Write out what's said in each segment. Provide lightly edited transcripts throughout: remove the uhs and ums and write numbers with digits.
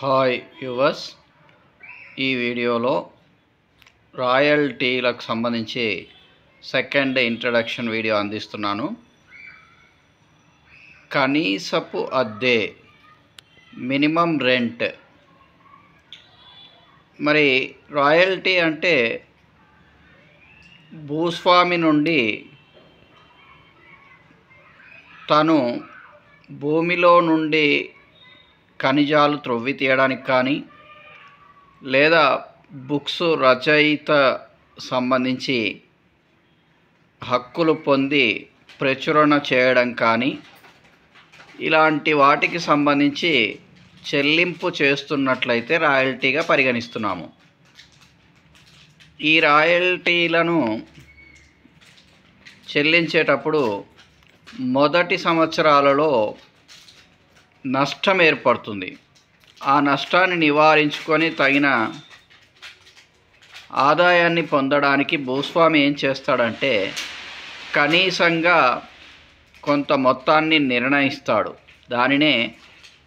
Hi viewers, ఈ వీడియోలో రాయల్టీలకు సంబంధించి సెకండ్ ఇంట్రడక్షన్ వీడియో అందిస్తున్నాను. కనీసపు అద్దె, మినిమం రెంట్. మరి రాయల్టీ అంటే భూస్వామి నుండి తను భూమిలో నుండి ఖనిజాలు త్రవ్వి తీయడానికి కానీ, లేదా బుక్స్ రచయిత సంబంధించి హక్కులు పొంది ప్రచురణ చేయడం కానీ, ఇలాంటి వాటికి సంబంధించి చెల్లింపు చేస్తున్నట్లయితే రాయల్టీగా పరిగణిస్తున్నాము. ఈ రాయల్టీలను చెల్లించేటప్పుడు మొదటి సంవత్సరాలలో నష్టం ఏర్పడుతుంది. ఆ నష్టాన్ని నివారించుకొని తగిన ఆదాయాన్ని పొందడానికి భూస్వామి ఏం చేస్తాడంటే కనీసంగా కొంత మొత్తాన్ని నిర్ణయిస్తాడు. దానినే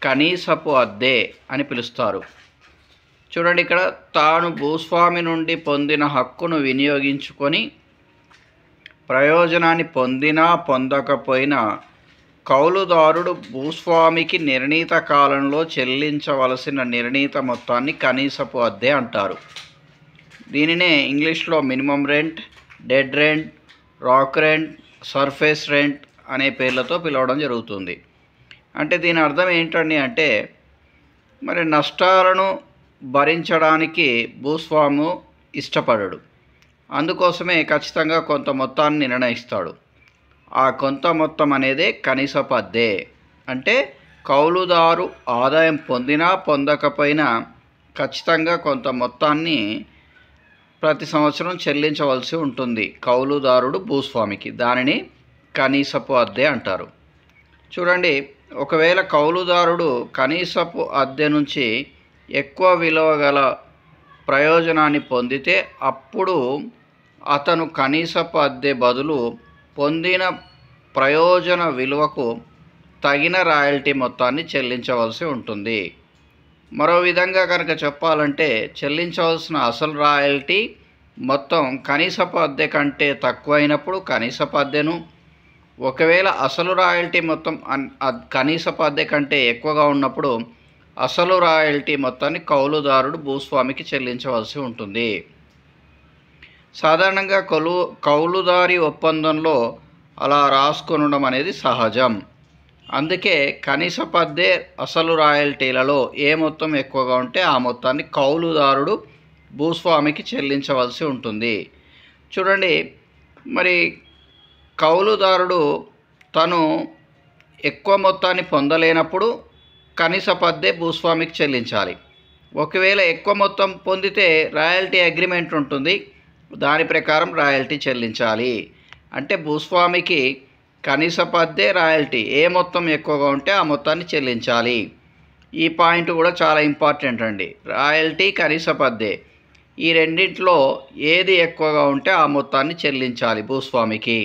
కనీసపు అద్దె అని పిలుస్తారు. చూడండి, ఇక్కడ తాను భూస్వామి నుండి పొందిన హక్కును వినియోగించుకొని ప్రయోజనాన్ని పొందినా పొందకపోయినా కౌలుదారుడు భూస్వామికి నిర్ణీత కాలంలో చెల్లించవలసిన నిర్ణీత మొత్తాన్ని కనీసపు అద్దె అంటారు. దీనినే ఇంగ్లీష్లో minimum rent, dead rent, rock rent, surface rent అనే పేర్లతో పిలవడం జరుగుతుంది. అంటే దీని అర్థం ఏంటండి అంటే, మరి నష్టాలను భరించడానికి భూస్వాము ఇష్టపడడు. అందుకోసమే ఖచ్చితంగా కొంత మొత్తాన్ని నిర్ణయిస్తాడు. ఆ కొంత మొత్తం అనేదే కనీసపు అద్దె. అంటే కౌలుదారు ఆదాయం పొందినా పొందకపోయినా ఖచ్చితంగా కొంత మొత్తాన్ని ప్రతి సంవత్సరం చెల్లించవలసి ఉంటుంది కౌలుదారుడు భూస్వామికి. దానిని కనీసపు అద్దె అంటారు. చూడండి, ఒకవేళ కౌలుదారుడు కనీసపు అద్దె నుంచి ఎక్కువ విలువ గల ప్రయోజనాన్ని పొందితే అప్పుడు అతను కనీసపు అద్దె బదులు పొందిన ప్రయోజన విలువకు తగిన రాయల్టీ మొత్తాన్ని చెల్లించవలసి ఉంటుంది. మరో విధంగా కనుక చెప్పాలంటే చెల్లించవలసిన అసలు రాయల్టీ మొత్తం కనీసపు అద్దె కంటే తక్కువైనప్పుడు కనీసపు అద్దెను, ఒకవేళ అసలు రాయల్టీ మొత్తం కనీసపు అద్దె కంటే ఎక్కువగా ఉన్నప్పుడు అసలు రాయల్టీ మొత్తాన్ని కౌలుదారుడు భూస్వామికి చెల్లించవలసి ఉంటుంది. సాధారణంగా కౌలుదారి ఒప్పందంలో అలా రాసుకొనడం అనేది సహజం. అందుకే కనీసపు అద్దె, అసలు రాయల్టీలలో ఏ మొత్తం ఎక్కువగా ఉంటే ఆ మొత్తాన్ని కౌలుదారుడు భూస్వామికి చెల్లించవలసి ఉంటుంది. చూడండి, మరి కౌలుదారుడు తను ఎక్కువ మొత్తాన్ని పొందలేనప్పుడు కనీసపు అద్దె భూస్వామికి చెల్లించాలి. ఒకవేళ ఎక్కువ మొత్తం పొందితే రాయల్టీ అగ్రిమెంట్ ఉంటుంది. దాని ప్రకారం రాయల్టీ చెల్లించాలి. అంటే భూస్వామికి కనీసపు అద్దె, రాయల్టీ ఏ మొత్తం ఎక్కువగా ఉంటే ఆ మొత్తాన్ని చెల్లించాలి. ఈ పాయింట్ కూడా చాలా ఇంపార్టెంట్ అండి. రాయల్టీ, కనీసపు అద్దె ఈ రెండింటిలో ఏది ఎక్కువగా ఉంటే ఆ మొత్తాన్ని చెల్లించాలి భూస్వామికి.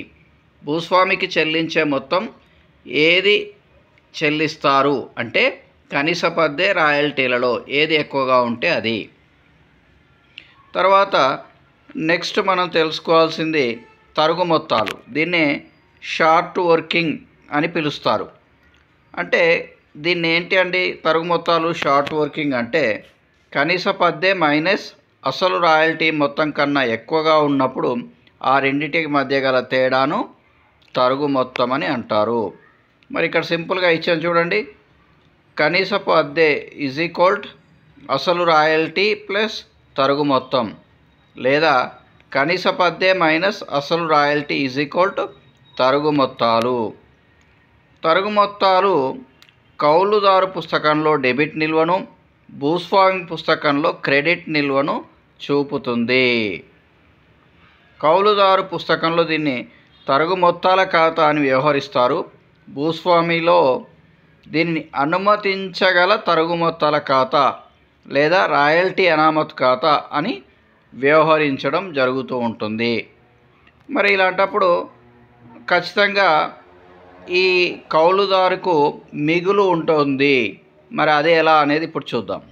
భూస్వామికి చెల్లించే మొత్తం ఏది చెల్లిస్తారు అంటే కనీసపు అద్దె, రాయల్టీలలో ఏది ఎక్కువగా ఉంటే అది. తర్వాత నెక్స్ట్ మనం తెలుసుకోవాల్సింది తరుగు మొత్తాలు. దీన్నే షార్ట్ వర్కింగ్ అని పిలుస్తారు. అంటే దీన్ని ఏంటి అండి తరుగు మొత్తాలు, షార్ట్ వర్కింగ్ అంటే కనీసపు అద్దె మైనస్ అసలు రాయల్టీ మొత్తం కన్నా ఎక్కువగా ఉన్నప్పుడు ఆ రెండింటికి మధ్య గల తేడాను తరుగు మొత్తం అని అంటారు. మరి ఇక్కడ సింపుల్గా ఇచ్చాను చూడండి. కనీసపు అద్దె ఈజ్ ఈక్వల్ అసలు రాయల్టీ ప్లస్ తరుగు మొత్తం, లేదా కనీసపు అద్దె మైనస్ అసలు రాయల్టీ ఈజ్ ఈక్వల్ టు తరుగు మొత్తాలు. తరుగు మొత్తాలు కౌలుదారు పుస్తకంలో డెబిట్ నిల్వను, భూస్వామి పుస్తకంలో క్రెడిట్ నిల్వను చూపుతుంది. కౌలుదారు పుస్తకంలో దీన్ని తరుగు మొత్తాల ఖాతా అని వ్యవహరిస్తారు. భూస్వామిలో దీనిని అనుమతించగల తరుగు మొత్తాల ఖాతా లేదా రాయల్టీ అనామత్ ఖాతా అని వ్యవహరించడం జరుగుతూ ఉంటుంది. మరి ఇలాంటప్పుడు ఖచ్చితంగా ఈ కౌలుదారుకు మిగులు ఉంటుంది. మరి అదే ఎలా అనేది ఇప్పుడు చూద్దాం.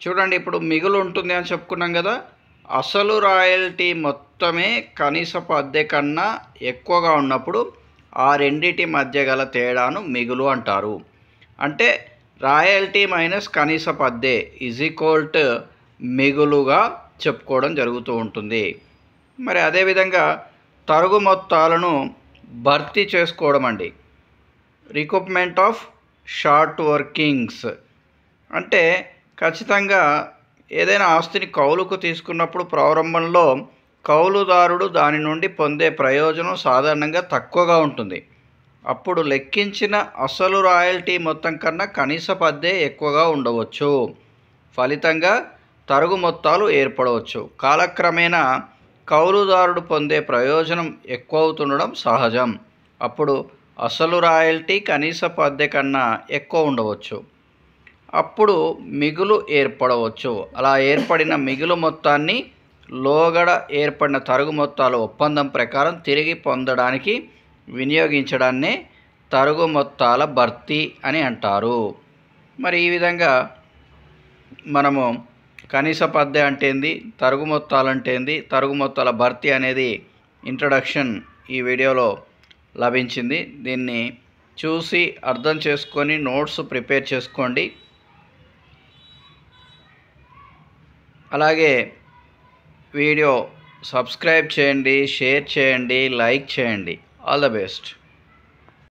చూడండి, ఇప్పుడు మిగులు ఉంటుంది అని చెప్పుకున్నాం కదా. అసలు రాయల్టీ మొత్తమే కనీసపు అద్దె కన్నా ఎక్కువగా ఉన్నప్పుడు ఆ రెండిటి మధ్య గల తేడాను మిగులు అంటారు. అంటే రాయల్టీ మైనస్ కనీసపు అద్దె ఈజ్ ఈక్వల్ టు మిగులుగా చెప్పుకోవడం జరుగుతూ ఉంటుంది. మరి అదేవిధంగా తరుగు మొత్తాలను భర్తీ చేసుకోవడం అండి. రికూప్మెంట్ ఆఫ్ షార్ట్ వర్కింగ్స్ అంటే ఖచ్చితంగా ఏదైనా ఆస్తిని కౌలుకు తీసుకున్నప్పుడు ప్రారంభంలో కౌలుదారుడు దాని నుండి పొందే ప్రయోజనం సాధారణంగా తక్కువగా ఉంటుంది. అప్పుడు లెక్కించిన అసలు రాయల్టీ మొత్తం కన్నా కనీసపు అద్దె ఎక్కువగా ఉండవచ్చు. ఫలితంగా తరుగు మొత్తాలు ఏర్పడవచ్చు. కాలక్రమేణా కౌలుదారుడు పొందే ప్రయోజనం ఎక్కువ అవుతుండడం సహజం. అప్పుడు అసలు రాయల్టీ కనీసపు అద్దె కన్నా ఎక్కువ ఉండవచ్చు. అప్పుడు మిగులు ఏర్పడవచ్చు. అలా ఏర్పడిన మిగులు మొత్తాన్ని లోగడ ఏర్పడిన తరుగు మొత్తాల ఒప్పందం ప్రకారం తిరిగి పొందడానికి వినియోగించడాన్నే తరుగు మొత్తాల భర్తీ అని అంటారు. మరి ఈ విధంగా మనము కనీసపు అద్దె అంటే ఏంది, తరుగు మొత్తాలు అంటే ఏంది, తరుగు మొత్తాల భర్తీ అనేది ఇంట్రడక్షన్ ఈ వీడియోలో లభించింది. దీన్ని చూసి అర్థం చేసుకొని నోట్స్ ప్రిపేర్ చేసుకోండి. అలాగే వీడియో సబ్స్క్రైబ్ చేయండి, షేర్ చేయండి, లైక్ చేయండి. All the best.